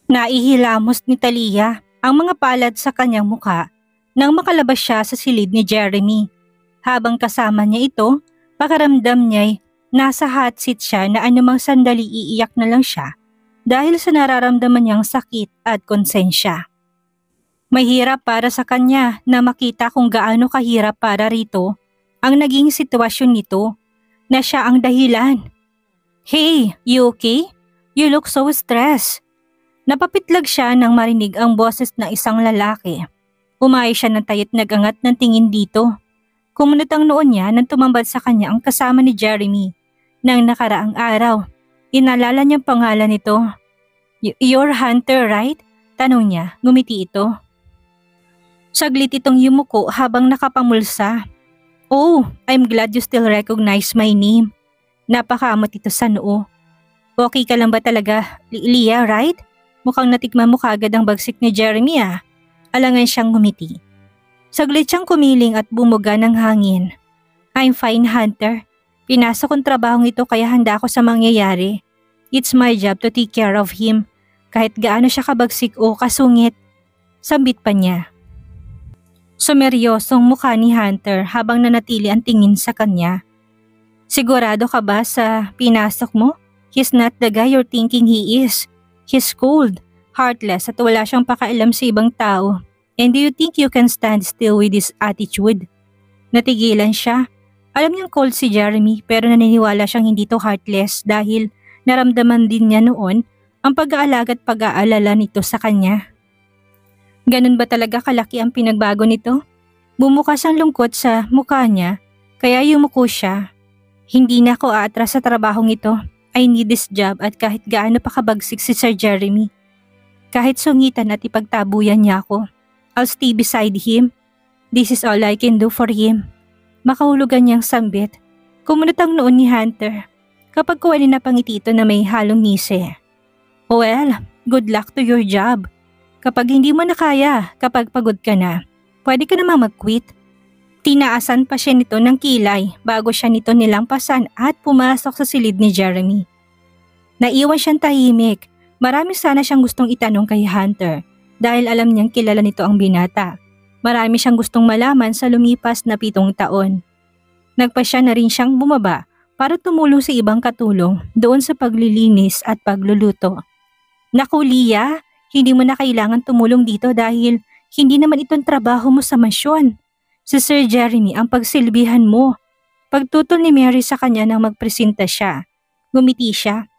Naihilamos ni Talia ang mga palad sa kanyang mukha nang makalabas siya sa silid ni Jeremy. Habang kasama niya ito, pakiramdam niya'y nasa hot seat siya na anumang sandali iiyak na lang siya dahil sa nararamdaman niyang sakit at konsensya. Mahirap para sa kanya na makita kung gaano kahirap para rito ang naging sitwasyon nito na siya ang dahilan. "Hey, you okay? You look so stressed." Napapitlag siya nang marinig ang boses ng isang lalaki. Umayos siya ng tayot nagangat ng tingin dito. Kumunot ang noon niya nang tumambad sa kanya ang kasama ni Jeremy. Nang nakaraang araw, inalala niyang pangalan nito. "You're Hunter, right?" Tanong niya, ngumiti ito. Saglit itong yumuko habang nakapamulsa. "Oh, I'm glad you still recognize my name." Napakamot ito sa noo. "Okay ka lang ba talaga, Leah, right? Mukhang natikman mo kagad ang bagsik ni Jeremy ah." Alangan siyang ngumiti. Saglit siyang kumiling at bumuga ng hangin. "I'm fine, Hunter. Pinasok kong trabahong ito kaya handa ako sa mangyayari. It's my job to take care of him. Kahit gaano siya kabagsik o kasungit." Sambit pa niya. Sumeryosong mukha ni Hunter habang nanatili ang tingin sa kanya. "Sigurado ka ba sa pinasok mo? He's not the guy you're thinking he is. He's cold, heartless at wala siyang pakailam sa ibang tao. And do you think you can stand still with his attitude?" Natigilan siya. Alam niyang cold si Jeremy pero naniniwala siyang hindi to heartless dahil naramdaman din niya noon ang pag-aalaga at pag-aalala nito sa kanya. Ganun ba talaga kalaki ang pinagbago nito? Bumukas ang lungkot sa mukha niya kaya yumuko siya. "Hindi na ako aatras sa trabahong ito. I need this job at kahit gaano pa kabagsik si Sir Jeremy. Kahit sungitan at ipagtabuyan niya ako, I'll stay beside him. This is all I can do for him." Makahulugan niyang sambit. Kumunot ang noon ni Hunter. Kapag kuwanin na pangiti ito na may halong ngisi. "Well, good luck to your job. Kapag hindi mo na kaya, kapag pagod ka na, pwede ka namang mag-quit." Tinaasan pa siya nito ng kilay bago siya nito nilampasan at pumasok sa silid ni Jeremy. Naiwan siyang tahimik. Marami sana siyang gustong itanong kay Hunter dahil alam niyang kilala nito ang binata. Marami siyang gustong malaman sa lumipas na 7 taon. Nagpasya na rin siyang bumaba para tumulong sa ibang katulong doon sa paglilinis at pagluluto. "Naku Leah, hindi mo na kailangan tumulong dito dahil hindi naman itong trabaho mo sa mansyon. Si Sir Jeremy ang pagsilbihan mo." Pagtutol ni Mary sa kanya nang magpresenta siya. Ngumiti siya.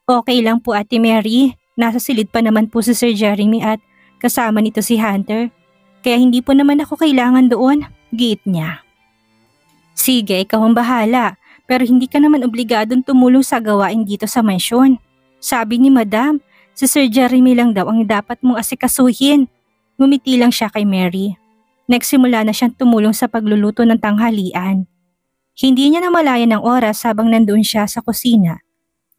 "Okay lang po Ate Mary, nasa silid pa naman po si Sir Jeremy at kasama nito si Hunter. Kaya hindi po naman ako kailangan doon," giit niya. "Sige, ikaw ang bahala, pero hindi ka naman obligadong tumulong sa gawain dito sa mansyon. Sabi ni Madam, si Sir Jeremy lang daw ang dapat mong asikasuhin." Ngumiti lang siya kay Mary. Nagsimula na siyang tumulong sa pagluluto ng tanghalian. Hindi niya namalayan ng oras habang nandoon siya sa kusina.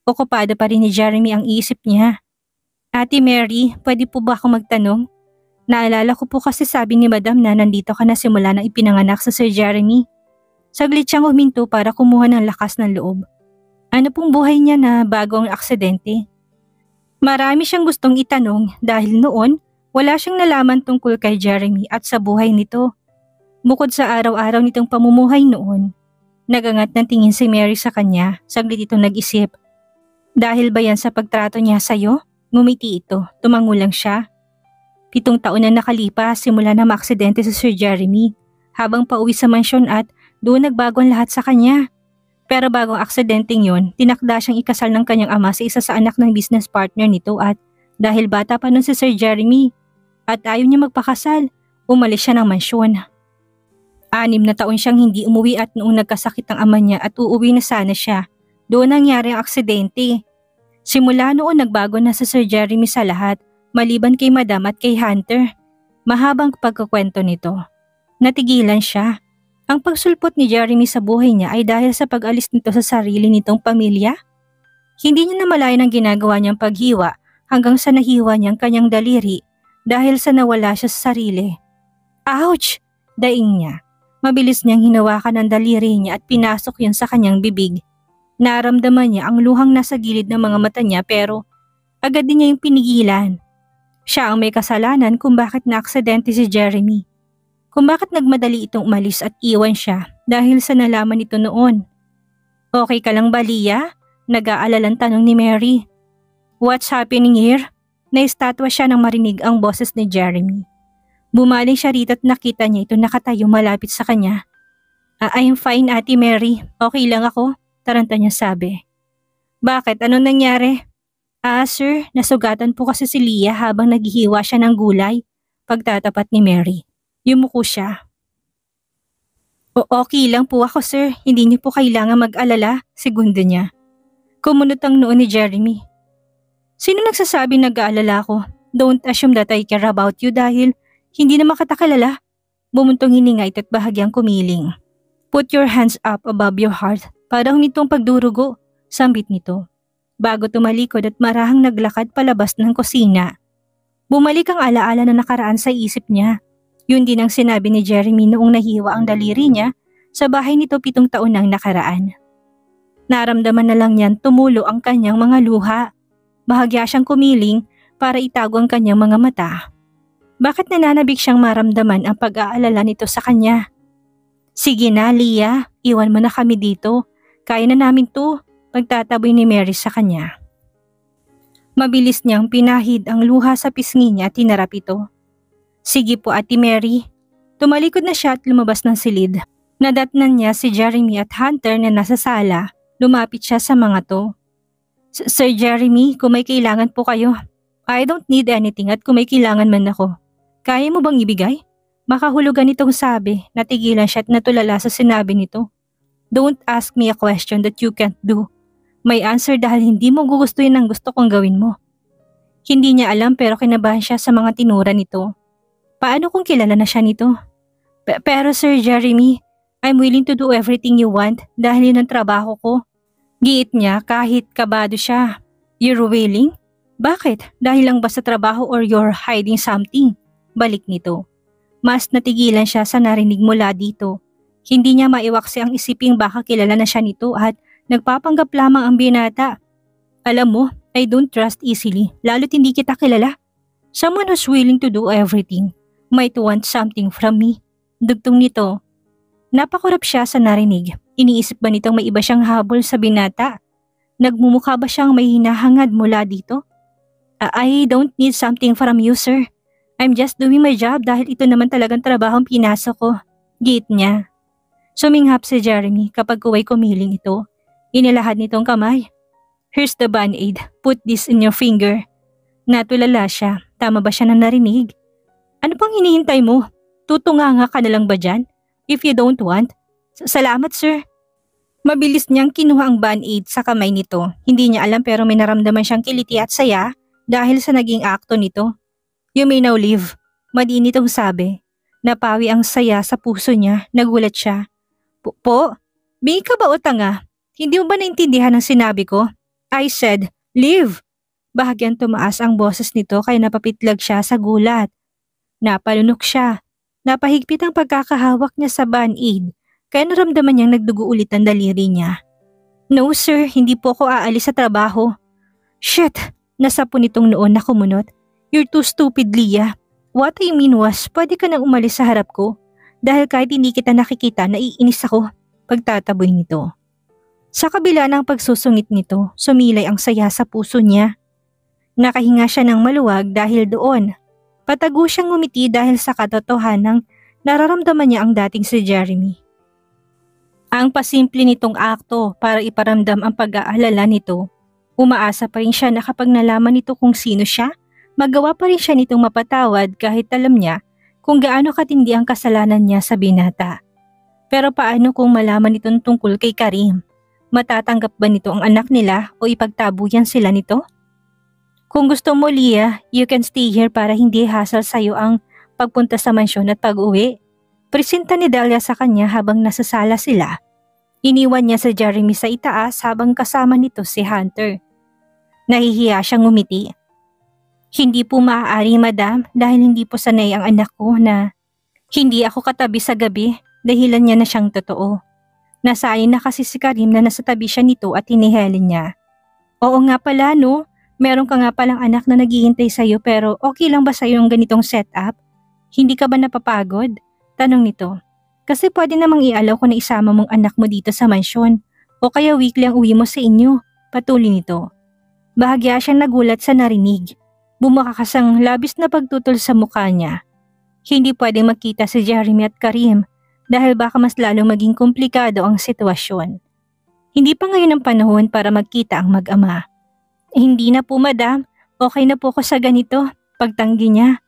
Okupado pa rin ni Jeremy ang isip niya. "Ate Mary, pwede po ba ako magtanong? Naalala ko po kasi sabi ni Madam na nandito ka na simula nang ipinanganak sa Sir Jeremy." Saglit siyang huminto para kumuha ng lakas ng loob. Ano pong buhay niya na bago ang aksidente? Marami siyang gustong itanong dahil noon wala siyang nalaman tungkol kay Jeremy at sa buhay nito. Bukod sa araw-araw nitong pamumuhay noon, nagangat ng tingin si Mary sa kanya. Saglit itong nag-isip. Dahil ba yan sa pagtrato niya sa'yo? Ngumiti ito, tumangulang siya. 7 taon na nakalipas simula na maaksidente si Sir Jeremy habang pauwi sa mansyon at doon nagbago ang lahat sa kanya. Pero bago ang aksidenteng yon, tinakda siyang ikasal ng kanyang ama sa isa sa anak ng business partner nito at dahil bata pa nun si Sir Jeremy at ayaw niya magpakasal, umalis siya ng mansyon. 6 na taon siyang hindi umuwi at noong nagkasakit ang ama niya at uuwi na sana siya, doon nangyari ang aksidente. Simula noon nagbago na si Sir Jeremy sa lahat. Maliban kay Madam at kay Hunter. Mahabang pagkukwento nito. Natigilan siya. Ang pagsulpot ni Jeremy sa buhay niya ay dahil sa pag-alis nito sa sarili nitong pamilya? Hindi niya namalayan ang ginagawa niyang paghiwa hanggang sa nahiwa niyang kanyang daliri dahil sa nawala siya sa sarili. Ouch! Daing niya. Mabilis niyang hinawakan ang daliri niya at pinasok yun sa kanyang bibig. Naramdaman niya ang luhang nasa gilid ng mga mata niya pero agad din niya yung pinigilan. Siya ang may kasalanan kung bakit naaksidente si Jeremy. Kung bakit nagmadali itong umalis at iwan siya dahil sa nalaman nito noon. Okay ka lang ba, Leah? Nag-aalalang tanong ni Mary. What's happening here? Naistatwa siya nang marinig ang boses ni Jeremy. Bumaling siya rito at nakita niya ito nakatayo malapit sa kanya. I'm fine, Ate Mary. Okay lang ako, taranta niya sabi. Bakit? Anong nangyari? Sir, nasugatan po kasi si Leah habang naghihiwa siya ng gulay. Pagtatapat ni Mary. Yumuko siya. Okay lang po ako, sir. Hindi niyo po kailangan mag-alala, segundo niya. Kumunot ang noo ni Jeremy. Sino nagsasabi nag-aalala ko? Don't assume that I care about you dahil hindi naman kita kilala. Bumuntong hininga ito at bahagyang kumiling. Put your hands up above your heart para humintong pagdurugo, sambit nito. Bago tumalikod at marahang naglakad palabas ng kusina. Bumalik ang alaala na nakaraan sa isip niya. Yun din ang sinabi ni Jeremy noong nahiwa ang daliri niya sa bahay nito 7 taon nang nakaraan. Naramdaman na lang niyan tumulo ang kanyang mga luha. Bahagya siyang kumiling para itago ang kanyang mga mata. Bakit nananabik siyang maramdaman ang pag-aalala nito sa kanya? Sige na, Leah, iwan mo na kami dito. Kaya na namin to, pagtataboy ni Mary sa kanya. Mabilis niyang pinahid ang luha sa pisngi niya at tinarap ito. Sige po, Ate Mary. Tumalikod na siya at lumabas ng silid. Nadatnan niya si Jeremy at Hunter na nasa sala. Lumapit siya sa mga to. Sir Jeremy, kung may kailangan po kayo. I don't need anything at kung may kailangan man ako. Kaya mo bang ibigay? Makahulugan itong sabi, natigilan siya at natulala sa sinabi nito. Don't ask me a question that you can't do. May answer dahil hindi mo gugustuhin ang gusto kong gawin mo. Hindi niya alam pero kinabahan siya sa mga tinura nito. Paano kung kilala na siya nito? Pero Sir Jeremy, I'm willing to do everything you want dahil yun ang trabaho ko. Giit niya kahit kabado siya. You're willing? Bakit? Dahil lang ba sa trabaho or you're hiding something? Balik nito. Mas natigilan siya sa narinig mula dito. Hindi niya maiwaksi ang isiping baka kilala na siya nito at nagpapanggap lamang ang binata. Alam mo, I don't trust easily, lalo't hindi kita kilala. Someone who's willing to do everything might want something from me. Dugtong nito. Napakurap siya sa narinig. Iniisip ba nitong may iba siyang habol sa binata? Nagmumukha ba siyang may hinahangad mula dito? I don't need something from you, sir. I'm just doing my job dahil ito naman talagang trabahong pinasok ko. Giit niya. Suminghap si Jeremy kapag kuway kumiling ito. Inilahad nitong kamay. Here's the band-aid. Put this in your finger. Natulala siya. Tama ba siya na narinig? Ano pang hinihintay mo? Tutunganga ka na lang ba dyan? If you don't want. Salamat, sir. Mabilis niyang kinuha ang band-aid sa kamay nito. Hindi niya alam pero may naramdaman siyang kiliti at saya dahil sa naging akto nito. You may now leave. Madiin itong sabi. Napawi ang saya sa puso niya. Nagulat siya. Po? Bingi ka ba o tanga? Hindi mo ba naintindihan ang sinabi ko? I said, leave. Bahagyang tumaas ang boses nito kaya napapitlag siya sa gulat. Napalunok siya. Napahigpit ang pagkakahawak niya sa band-aid kaya naramdaman niyang nagdugo ulit ang daliri niya. No sir, hindi po ako aalis sa trabaho. Shit! Nasapo nitong noon na kumunot. You're too stupid, Leah. What I mean was, pwede ka nang umalis sa harap ko dahil kahit hindi kita nakikita, naiinis ako. Pagtataboy nito. Sa kabila ng pagsusungit nito, sumilay ang saya sa puso niya. Nakahinga siya ng maluwag dahil doon. Patago siyang ngumiti dahil sa katotohanang nararamdaman niya ang dating si Jeremy. Ang pasimple nitong akto para iparamdam ang pag-aalala nito. Umaasa pa rin siya na kapag nalaman nito kung sino siya, magawa pa rin siya nitong mapatawad kahit alam niya kung gaano katindi ang kasalanan niya sa binata. Pero paano kung malaman nitong tungkol kay Karim? Matatanggap ba nito ang anak nila o ipagtabuyan sila nito? Kung gusto mo, Leah, you can stay here para hindi hassle sa'yo ang pagpunta sa mansyon at pag-uwi. Presenta ni Dahlia sa kanya habang nasa sala sila. Iniwan niya si Jeremy sa itaas habang kasama nito si Hunter. Nahihiya siyang ngumiti. Hindi po maaari, madam, dahil hindi po sanay ang anak ko na hindi ako katabi sa gabi, dahilan niya na siyang totoo. Nasayin na kasi si Karim na nasa tabi siya nito at hinihelin niya. Oo nga pala no, Meron ka nga palang anak na naghihintay sa'yo pero okay lang ba sa'yo yung ganitong setup? Hindi ka ba napapagod? Tanong nito. Kasi pwede namang ialaw ko na isama mong anak mo dito sa mansyon o kaya weekly ang uwi mo sa inyo. Patuloy nito. Bahagya siyang nagulat sa narinig. Bumakakasang labis na pagtutol sa mukha niya. Hindi pwedeng magkita si Jeremy at Karim dahil baka mas lalong maging komplikado ang sitwasyon. Hindi pa ngayon ang panahon para magkita ang mag-ama. Hindi na po madam, okay na po ko sa ganito, pagtanggi niya.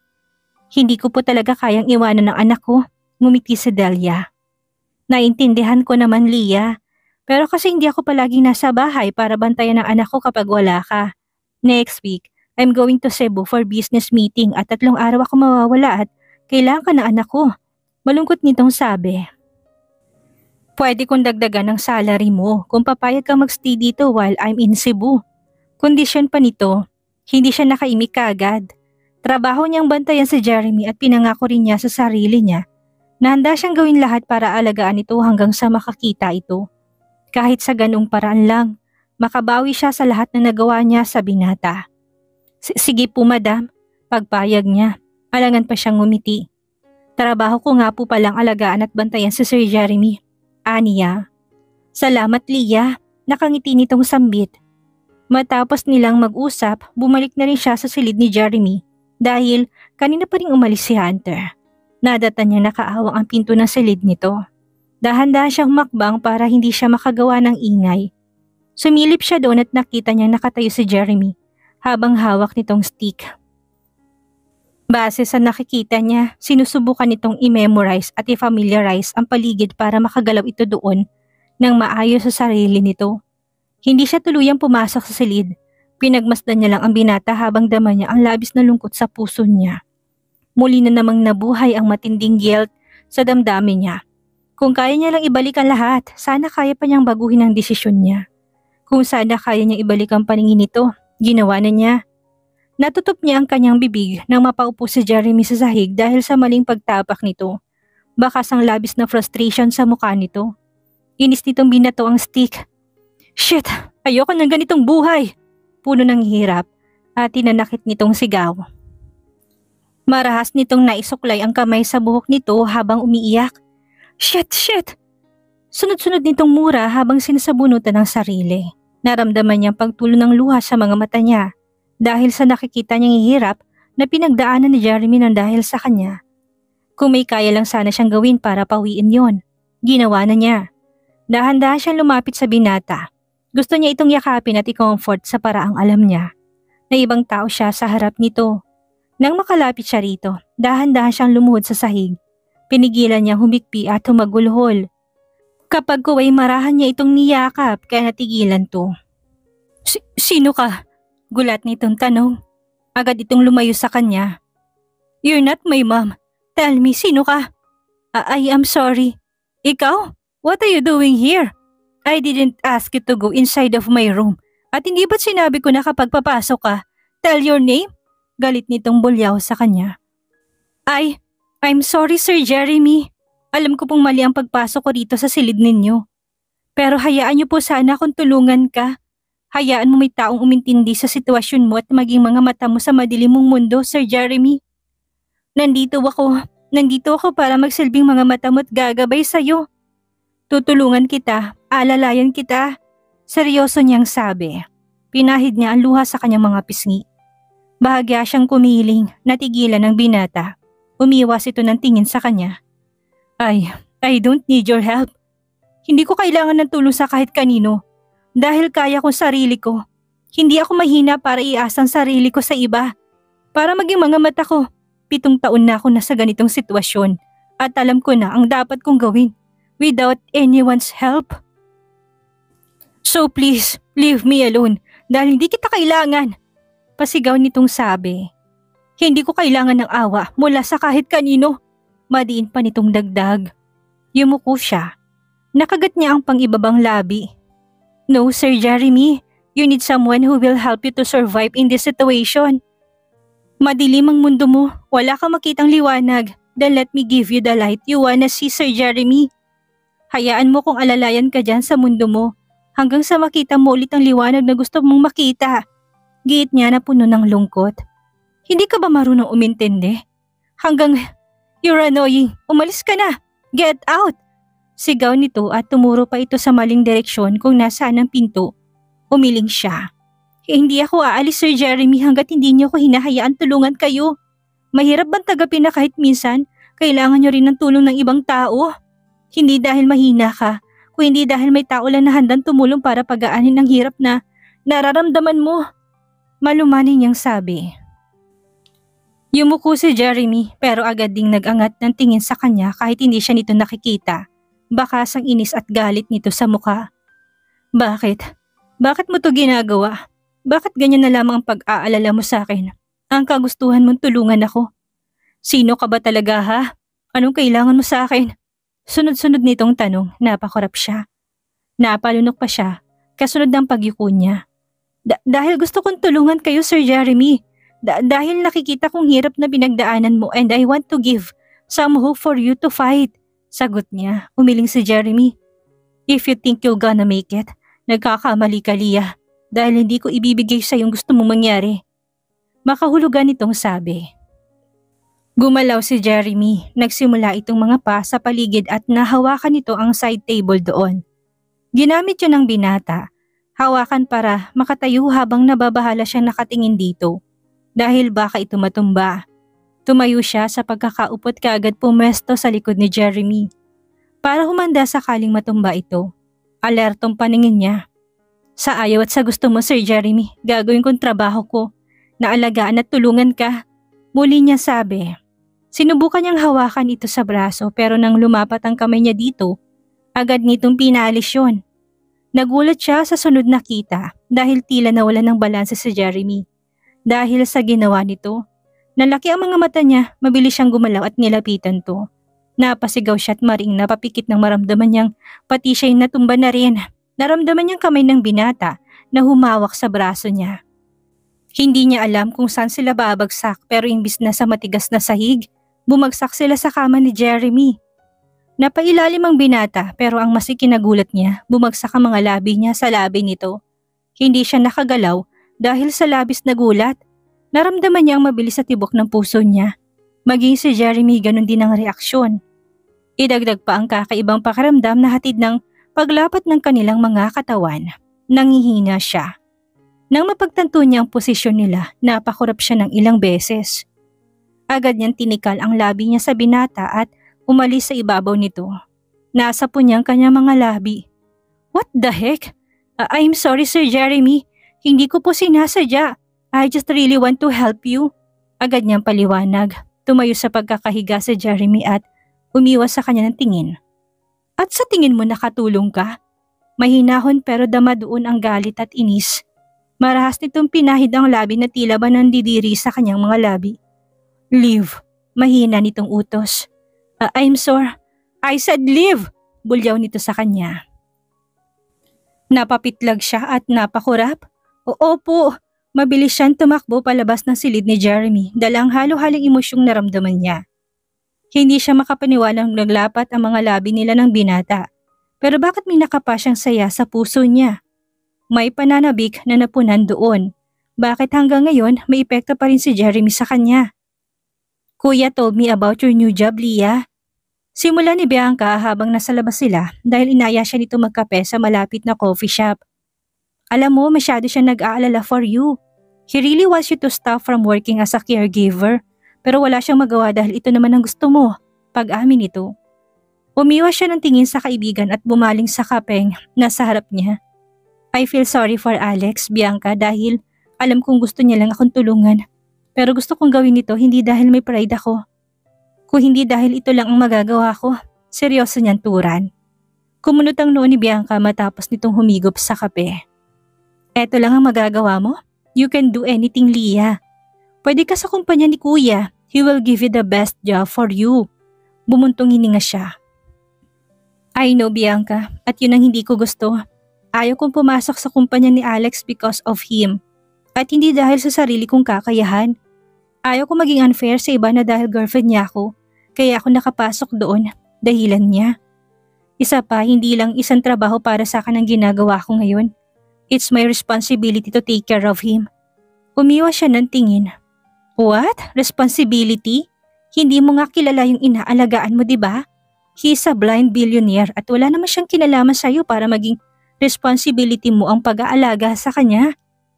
Hindi ko po talaga kayang iwanan ng anak ko, ngumiti si Delia. Naintindihan ko naman Lia, pero kasi hindi ako palaging nasa bahay para bantayan ang anak ko kapag wala ka. Next week, I'm going to Cebu for business meeting at 3 araw ako mawawala at kailangan ka ng anak ko. Malungkot nitong sabi. Pwede kong dagdagan ng salary mo kung papayag ka magstay dito while I'm in Cebu. Kondisyon pa nito, hindi siya nakaimik kaagad. Trabaho niyang bantayan si Jeremy at pinangako rin niya sa sarili niya na handa siyang gawin lahat para alagaan ito hanggang sa makakita ito. Kahit sa ganung paraan lang, makabawi siya sa lahat na nagawa niya sa binata. Sige po madam, pagpayag niya. Alangan pa siyang ngumiti. Trabaho ko nga po palang alagaan at bantayan si Sir Jeremy. Aniya. Salamat Lia, nakangiti nitong sambit. Matapos nilang mag-usap, bumalik na rin siya sa silid ni Jeremy dahil kanina pa rin umalis si Hunter. Nadata niya nakaawang ang pinto ng silid nito. Dahan-dahan siyang makbang para hindi siya makagawa ng ingay. Sumilip siya doon at nakita niyang nakatayo si Jeremy habang hawak nitong stick. Base sa nakikita niya, sinusubukan nitong i-memorize at i-familiarize ang paligid para makagalaw ito doon nang maayos sa sarili nito. Hindi siya tuluyang pumasok sa silid. Pinagmasdan niya lang ang binata habang dama niya ang labis na lungkot sa puso niya. Muli na namang nabuhay ang matinding guilt sa damdamin niya. Kung kaya niya lang ibalik ang lahat, sana kaya pa niyang baguhin ang desisyon niya. Kung sana kaya niyang ibalik ang paningin nito, ginawa na niya. Natutup niya ang kanyang bibig nang mapaupo si Jeremy sa sahig dahil sa maling pagtapak nito. Bakas ang labis na frustration sa mukha nito. Inis nitong binato ang stick. Shit! Ayoko ng ganitong buhay! Puno ng hirap at tinanakit nitong sigaw. Marahas nitong naisuklay ang kamay sa buhok nito habang umiiyak. Shit! Shit! Sunod-sunod nitong mura habang sinasabunutan ng sarili. Naramdaman niyang pagtulo ng luha sa mga mata niya dahil sa nakikita niyang hirap na pinagdaanan ni Jeremy nang dahil sa kanya. Kung may kaya lang sana siyang gawin para pawiin yon, ginawa na niya. Dahan-dahan siyang lumapit sa binata. Gusto niya itong yakapin at i-comfort sa paraang alam niya na ibang tao siya sa harap nito. Nang makalapit siya rito, dahan-dahan siyang lumuhod sa sahig. Pinigilan niya humikpi at humagulhol. Kapag kuway marahan niya itong niyakap kaya natigilan to. Sino ka? Gulat nitong tanong. Agad itong lumayo sa kanya. You're not my mom. Tell me, sino ka? I am sorry. Ikaw? What are you doing here? I didn't ask you to go inside of my room. At hindi ba't sinabi ko na kapag papasok ka, tell your name? Galit nitong bulyaw sa kanya. I'm sorry Sir Jeremy. Alam ko pong mali ang pagpasok ko rito sa silid ninyo. Pero hayaan niyo po sana akong tulungan ka. Hayaan mo may taong umintindi sa sitwasyon mo at maging mga mata mo sa madilim mong mundo, Sir Jeremy. Nandito ako para magsilbing mga mata mo at gagabay sa'yo. Tutulungan kita, alalayan kita. Seryoso niyang sabi. Pinahid niya ang luha sa kanyang mga pisngi. Bahagya siyang kumiling, natigilan ng binata. Umiwas ito ng tingin sa kanya. I don't need your help. Hindi ko kailangan ng tulong sa kahit kanino. Dahil kaya ko sarili ko. Hindi ako mahina para iasang sarili ko sa iba. Para maging mga mata ko. 7 taon na ako nasa ganitong sitwasyon. At alam ko na ang dapat kong gawin. Without anyone's help. So please, leave me alone dahil hindi kita kailangan. Pasigaw nitong sabi. Hindi ko kailangan ng awa mula sa kahit kanino. Madiin pa nitong dagdag. Yumuko siya. Nakagat niya ang pang-ibabang labi. No, Sir Jeremy. You need someone who will help you to survive in this situation. Madilim ang mundo mo. Wala kang makitang liwanag. Then let me give you the light you wanna see, Sir Jeremy. Hayaan mo kung alalayan ka dyan sa mundo mo hanggang sa makita mo ulit ang liwanag na gusto mong makita. Giit niya na puno ng lungkot. Hindi ka ba marunong umintindi? Hanggang, "You're annoying, umalis ka na! Get out!" Sigaw nito at tumuro pa ito sa maling direksyon kung nasaan ang pinto. Umiling siya. Hindi ako aalis, Sir Jeremy, hanggat hindi niyo ko hinahayaan tulungan kayo. Mahirap bang tagapin na kahit minsan kailangan niyo rin ng tulong ng ibang tao? Hindi dahil mahina ka, kung hindi dahil may tao lang na handang tumulong para pagaanin ang hirap na nararamdaman mo. Malumanay niyang sabi. Yumuko si Jeremy pero agad ding nag-angat ng tingin sa kanya kahit hindi siya nito nakikita. Bakas ang inis at galit nito sa mukha. Bakit? Bakit mo to ginagawa? Bakit ganyan na lamang ang pag-aalala mo sa akin? Ang kagustuhan mong tulungan ako? Sino ka ba talaga ha? Anong kailangan mo sa akin? Sunod-sunod nitong tanong, napakurap siya. Napalunok pa siya, kasunod ng pagyuko niya. Dahil gusto kong tulungan kayo, Sir Jeremy. Dahil nakikita kong hirap na pinagdaanan mo and I want to give some hope for you to fight. Sagot niya, umiling si Jeremy. If you think you're gonna make it, nagkakamali ka, Leah. Dahil hindi ko ibibigay sa yung gusto mong mangyari. Makahulugan itong sabi. Gumalaw si Jeremy. Nagsimula itong mga pa sa paligid at nahawakan nito ang side table doon. Ginamit yun ng binata. Hawakan para makatayo habang nababahala siyang nakatingin dito. Dahil baka ito matumba. Tumayo siya sa pagkakaupot kaagad pumesto sa likod ni Jeremy. Para humanda sakaling matumba ito. Alertong paningin niya. Sa ayaw at sa gusto mo, Sir Jeremy, gagawin kong trabaho ko. Naalagaan at tulungan ka. Muli niya sabi. Sinubukan niyang hawakan ito sa braso pero nang lumapat ang kamay niya dito, agad nitong pinalis yun. Nagulat siya sa sunod na kita dahil tila nawala ng balanse si Jeremy. Dahil sa ginawa nito, nalaki ang mga mata niya, mabilis siyang gumalaw at nilapitan to. Napasigaw siya at maring napapikit ng maramdaman niyang pati siya'y natumba na rin. Naramdaman niyang kamay ng binata na humawak sa braso niya. Hindi niya alam kung saan sila babagsak pero imbis na sa matigas na sahig, bumagsak sila sa kama ni Jeremy. Napailalim ang binata pero ang mas ikinagulat niya, bumagsak ang mga labi niya sa labi nito. Hindi siya nakagalaw dahil sa labis na gulat. Naramdaman niya ang mabilis na tibok ng puso niya. Maging si Jeremy ganun din ang reaksyon. Idagdag pa ang kakaibang pakiramdam na hatid ng paglapat ng kanilang mga katawan. Nangihina siya. Nang mapagtanto niya ang posisyon nila, napakurap siya ng ilang beses. Agad niyang tinikal ang labi niya sa binata at umalis sa ibabaw nito. Nasa po niya ang kanyang mga labi. What the heck? I'm sorry, Sir Jeremy. Hindi ko po sinasadya. I just really want to help you. Agad niyang paliwanag. Tumayo sa pagkakahiga si Jeremy at umiwas sa kanya ng tingin. At sa tingin mo nakatulong ka? Mahinahon pero dama doon ang galit at inis. Marahas nitong pinahid ang labi na tila ba nandidiri sa kanyang mga labi. Leave. Mahina nitong utos. I'm sorry. I said leave. Bulyaw nito sa kanya. Napapitlag siya at napakurap. Oo po. Mabilis siyang tumakbo palabas ng silid ni Jeremy dahil ang halo-haling emosyong naramdaman niya. Hindi siya makapaniwalang naglapat ang mga labi nila ng binata. Pero bakit may nakapa siyang saya sa puso niya? May pananabik na napunan doon. Bakit hanggang ngayon may epekto pa rin si Jeremy sa kanya? Kuya told me about your new job, Leah. Simula ni Bianca habang nasa labas sila dahil inaya siya nito magkape sa malapit na coffee shop. Alam mo, masyado siya nag-aalala for you. He really wants you to stop from working as a caregiver pero wala siyang magawa dahil ito naman ang gusto mo. Pag-amin nito. Umiwas siya ng tingin sa kaibigan at bumaling sa kapeng nasa harap niya. I feel sorry for Alex, Bianca, dahil alam kong gusto niya lang akong tulungan. Pero gusto kong gawin ito hindi dahil may pride ako. Kung hindi dahil ito lang ang magagawa ko, seryoso niyang turan. Kumunot ang noo ni Bianca matapos nitong humigop sa kape. Eto lang ang magagawa mo? You can do anything, Leah. Pwede ka sa kumpanya ni Kuya. He will give you the best job for you. Bumuntong hininga siya. I know, Bianca, at yun ang hindi ko gusto. Ayaw kong pumasok sa kumpanya ni Alex because of him. At hindi dahil sa sarili kong kakayahan. Ayaw ko maging unfair sa iba na dahil girlfriend niya ako. Kaya ako nakapasok doon, dahilan niya. Isa pa, hindi lang isang trabaho para sa akin ang ginagawa ko ngayon. It's my responsibility to take care of him. Umiwas siya ng tingin. What? Responsibility? Hindi mo nga kilala yung inaalagaan mo, di ba? He's a blind billionaire at wala naman siyang kinalaman sa'yo para maging responsibility mo ang pag-aalaga sa kanya.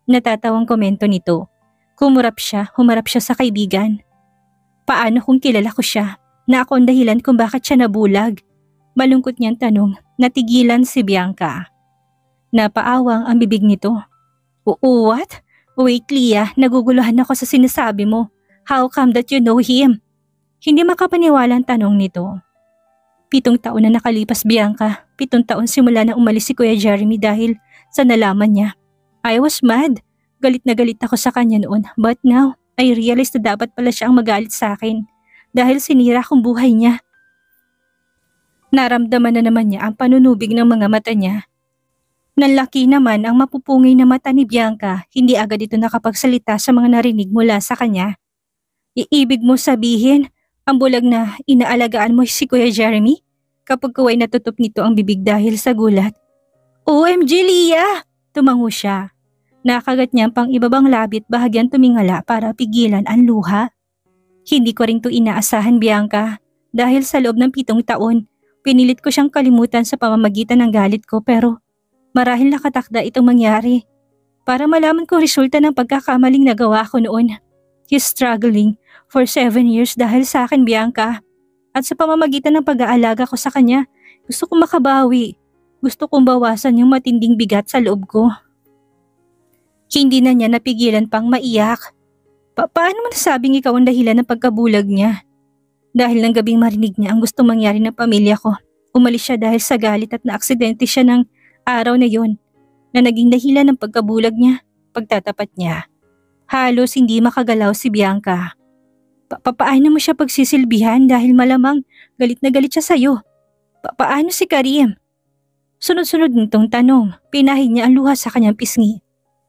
Natatawang komento nito. Humarap siya sa kaibigan. Paano kung kilala ko siya? Na ako ang dahilan kung bakit siya nabulag? Malungkot niyang tanong, natigilan si Bianca. Napaawang ang bibig nito. What? Wait, Leah, naguguluhan ako sa sinasabi mo. How come that you know him? Hindi makapaniwala ang tanong nito. 7 taon na nakalipas, Bianca. 7 taon simula na umalis si Kuya Jeremy dahil sa nalaman niya. I was mad. Galit na galit ako sa kanya noon. But now, I realized na dapat pala siya ang magalit sa akin dahil sinira kong buhay niya. Naramdaman na naman niya ang panunubig ng mga mata niya. Nanlaki naman ang mapupungay na mata ni Bianca, hindi agad ito nakapagsalita sa mga narinig mula sa kanya. Iibig mo sabihin, ang bulag na inaalagaan mo si Kuya Jeremy? Kapag kaway natutup nito ang bibig dahil sa gulat. OMG, Leah! Tumango siya. Nakagat niya pang ibabang labit bahagyan tumingala para pigilan ang luha. Hindi ko rin to inaasahan, Bianca. Dahil sa loob ng 7 taon, pinilit ko siyang kalimutan sa pamamagitan ng galit ko pero marahil nakatakda itong mangyari. Para malaman ko resulta ng pagkakamaling nagawa ko noon. He's struggling for 7 years dahil sa akin, Bianca. At sa pamamagitan ng pag-aalaga ko sa kanya, gusto kong makabawi. Gusto kong bawasan yung matinding bigat sa loob ko. Hindi na niya napigilan pang maiyak. Paano mo nasabing ikaw ang dahilan ng pagkabulag niya? Dahil ng gabing marinig niya ang gusto mangyari ng pamilya ko, umalis siya dahil sa galit at naaksidente siya ng araw na yon na naging dahilan ng pagkabulag niya, pagtatapat niya. Halos hindi makagalaw si Bianca. Paano mo siya pagsisilbihan dahil malamang galit na galit siya sa'yo? Paano si Karim? Sunod-sunod nitong tanong, pinahid niya ang luha sa kanyang pisngi.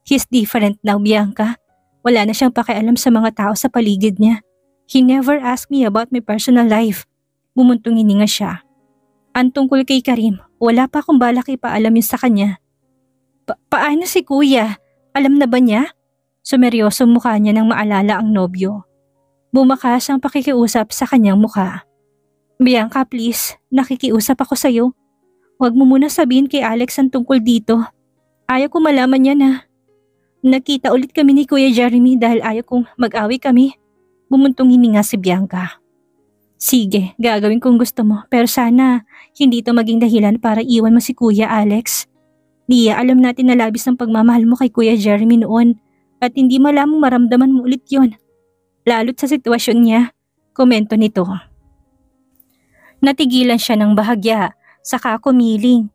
He's different now, Bianca. Wala na siyang pakialam sa mga tao sa paligid niya. He never asked me about my personal life. Bumuntong hininga siya. Ang tungkol kay Karim, wala pa akong balak ipaalamin sa kanya. Paano si Kuya? Alam na ba niya? Sumeryosong mukha niya nang maalala ang nobyo. Bumakas ang pakikiusap sa kanyang mukha. Bianca, please, nakikiusap ako sa'yo. Huwag mo muna sabihin kay Alex ang tungkol dito. Ayaw ko malaman niya na nakita ulit kami ni Kuya Jeremy dahil ayaw kong mag-away kami. Bumuntong hininga si Bianca. Sige, gagawin kong gusto mo pero sana hindi ito maging dahilan para iwan mo si Kuya Alex. Leah, alam natin na labis ang pagmamahal mo kay Kuya Jeremy noon at hindi malamang maramdaman mo ulit yon. Lalo't sa sitwasyon niya, komento nito. Natigilan siya ng bahagya, saka kumiling.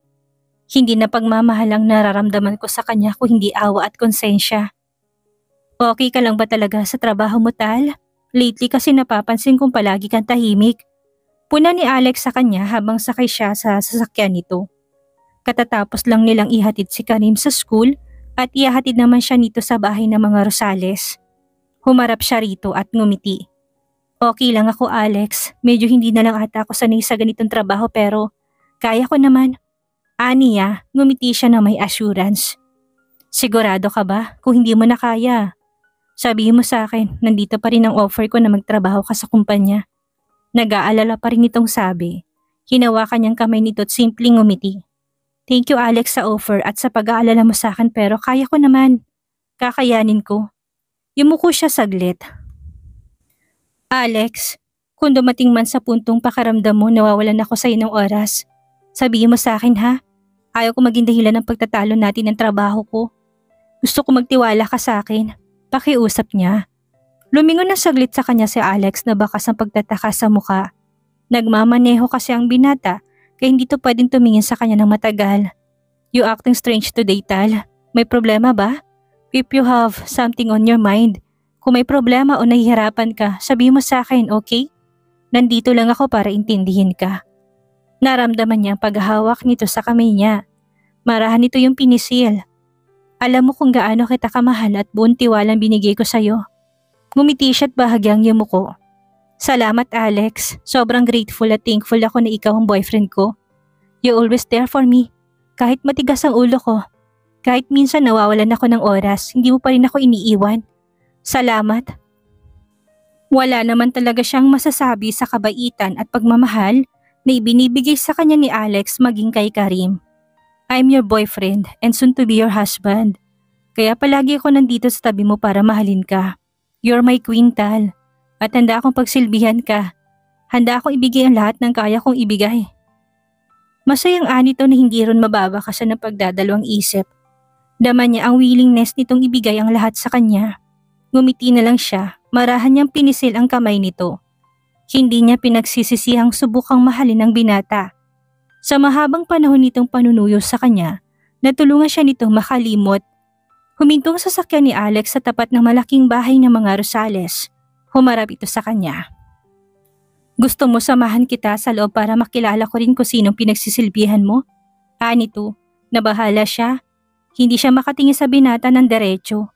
Hindi na pagmamahal ang nararamdaman ko sa kanya kung hindi awa at konsensya. Okay ka lang ba talaga sa trabaho mo, Tal? Lately kasi napapansin kong palagi kang tahimik. Puna ni Alex sa kanya habang sakay siya sa sasakyan nito. Katatapos lang nilang ihatid si Karim sa school at ihatid naman siya nito sa bahay ng mga Rosales. Humarap siya rito at ngumiti. Okay lang ako, Alex. Medyo hindi na lang ata ako sanay sa ganitong trabaho pero kaya ko naman. Aniya, ngumiti siya na may assurance. Sigurado ka ba kung hindi mo na kaya? Sabihin mo sa akin, nandito pa rin ang offer ko na magtrabaho ka sa kumpanya. Nag-aalala pa rin itong sabi. Hinawakan niyang kamay nito at simpleng ngumiti. Thank you, Alex, sa offer at sa pag-aalala mo sa akin pero kaya ko naman. Kakayanin ko. Yumuko siya saglit. Alex, kung dumating man sa puntong pakaramdam mo nawawalan ako sa ng oras, sabihin mo sa akin ha. Ayaw ko maging dahilan ng pagtatalo natin ng trabaho ko. Gusto ko magtiwala ka sa akin. Pakiusap niya. Lumingon na saglit sa kanya si Alex na bakas ang pagtataka sa muka. Nagmamaneho kasi ang binata kaya hindi to pwedeng tumingin sa kanya ng matagal. You acting strange today, Tal. May problema ba? If you have something on your mind, kung may problema o nahihirapan ka, sabihin mo sa akin, okay? Nandito lang ako para intindihin ka. Naramdaman niya ang paghahawak nito sa kamay niya. Marahan nito yung pinisil. Alam mo kung gaano kita kamahal at buong tiwalang binigay ko sa'yo. Ngumiti siya at bahagyang yumuko. Salamat, Alex. Sobrang grateful at thankful ako na ikaw ang boyfriend ko. You're always there for me. Kahit matigas ang ulo ko. Kahit minsan nawawalan ako ng oras, hindi mo pa rin ako iniiwan. Salamat. Wala naman talaga siyang masasabi sa kabaitan at pagmamahal na ibinibigay sa kanya ni Alex maging kay Karim. I'm your boyfriend and soon to be your husband. Kaya palagi ako nandito sa tabi mo para mahalin ka. You're my queen, Tal. At handa akong pagsilbihan ka. Handa akong ibigay ang lahat ng kaya kong ibigay. Masayang anito na hindi ron mababakasan ng pagdadalawang isip. Dama niya ang willingness nitong ibigay ang lahat sa kanya. Ngumiti na lang siya, marahan niyang pinisil ang kamay nito. Hindi niya pinagsisisihang subukang mahalin ang binata. Sa mahabang panahon nitong panunuyo sa kanya, natulungan siya nitong makalimot. Humintong sa sasakyan ni Alex sa tapat ng malaking bahay ng mga Rosales. Humarap ito sa kanya. Gusto mo samahan kita sa loob para makilala ko rin kung sinong pinagsisilbihan mo? Anito, nabahala siya. Hindi siya makatingin sa binata ng diretso.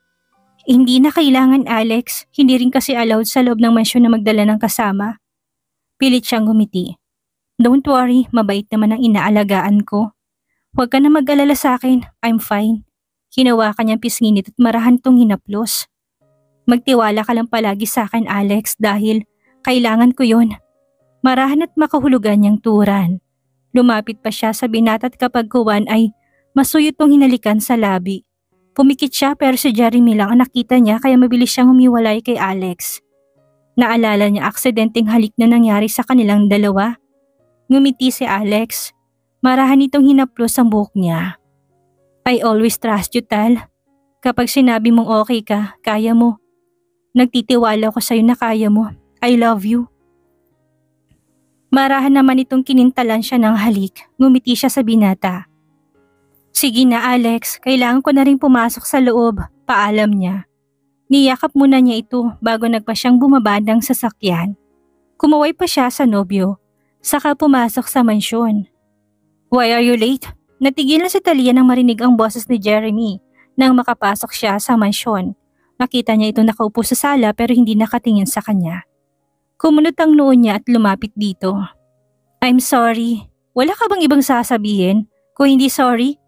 Hindi na kailangan, Alex. Hindi rin kasi allowed sa loob ng mansyon na magdala ng kasama. Pilit siyang ngumiti. Don't worry, mabait naman ang inaalagaan ko. Huwag ka na mag-alala sa akin, I'm fine. Hinawakan niyang pisngin ito't marahan tong hinaplos. Magtiwala ka lang palagi sa akin, Alex, dahil kailangan ko yon. Marahan at makahulugan niyang turan. Lumapit pa siya sa binata at kapag kuwan ay masuyot tong hinalikan sa labi. Pumikit siya pero si Jeremy lang ang nakita niya kaya mabilis siyang humiwalay kay Alex. Naalala niya aksidenteng halik na nangyari sa kanilang dalawa. Ngumiti si Alex. Marahan itong hinaplos ang buhok niya. I always trust you, Tal. Kapag sinabi mong okay ka, kaya mo. Nagtitiwala ko sa'yo na kaya mo. I love you. Marahan naman itong kinintalan siya ng halik. Ngumiti siya sa binata. Sige na, Alex, kailangan ko na rin pumasok sa loob, paalam niya. Niyakap muna niya ito bago nagpa siyang bumaba ng sasakyan. Kumaway pa siya sa nobyo, saka pumasok sa mansyon. Why are you late? Natigilan si Talia nang marinig ang boses ni Jeremy nang makapasok siya sa mansyon. Nakita niya ito nakaupo sa sala pero hindi nakatingin sa kanya. Kumunot ang noo niya at lumapit dito. I'm sorry. Wala ka bang ibang sasabihin? Kung hindi sorry?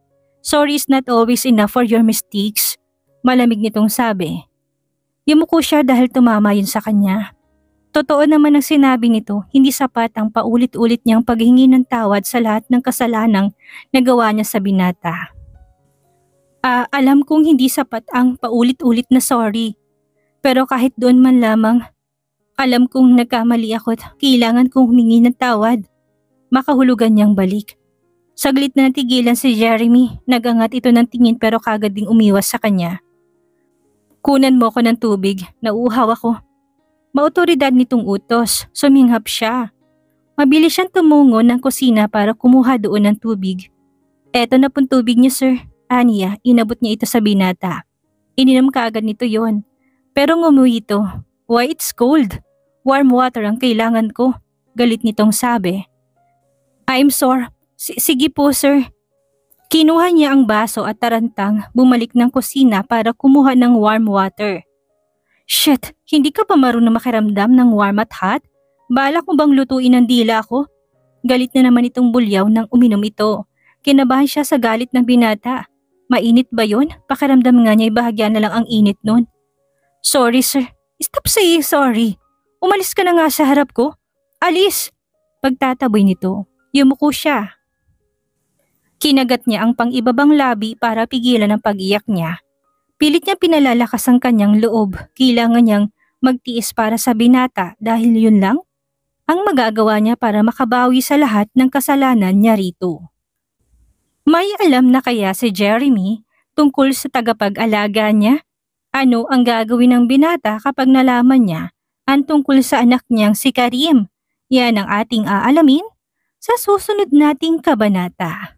Sorry is not always enough for your mistakes. Malamig nitong sabi. Yumuko siya dahil tumama yun sa kanya. Totoo naman ang sinabi nito, hindi sapat ang paulit-ulit niyang paghingi ng tawad sa lahat ng kasalanang nagawa niya sa binata. Alam kong hindi sapat ang paulit-ulit na sorry. Pero kahit doon man lamang, alam kong nagkamali ako at kailangan kong humingi ng tawad. Makahulugan niyang balik. Saglit na natigilan si Jeremy, nagangat ito ng tingin pero kagad ding umiwas sa kanya. Kunan mo ko ng tubig, nauuhaw ako. Maotoridad nitong utos, suminghap siya. Mabilis siyang tumungo ng kusina para kumuha doon ng tubig. Eto na pong tubig niyo, sir. Aniya, inabot niya ito sa binata. Ininom kaagad nito yon. Pero ngumuwi ito. Why, it's cold. Warm water ang kailangan ko. Galit nitong sabi. I'm sore. Sige po, sir. Kinuha niya ang baso at tarantang bumalik ng kusina para kumuha ng warm water. Shit, hindi ka pa marunong makiramdam ng warm at hot? Balak mo bang lutuin ang dila ko? Galit na naman itong bulyaw nang uminom ito. Kinabahan siya sa galit ng binata. Mainit ba yon? Pakiramdam nga niya ibahagyan na lang ang init nun. Sorry, sir. Stop saying sorry. Umalis ka na nga sa harap ko. Alis! Pagtataboy nito, yumuko siya. Kinagat niya ang pang-ibabang labi para pigilan ang pag-iyak niya. Pilit niya pinalalakas ang kanyang loob. Kailangan niyang magtiis para sa binata dahil yun lang ang magagawa niya para makabawi sa lahat ng kasalanan niya rito. May alam na kaya si Jeremy tungkol sa tagapag-alaga niya? Ano ang gagawin ng binata kapag nalaman niya ang tungkol sa anak niyang si Karim? Yan ang ating aalamin sa susunod nating kabanata.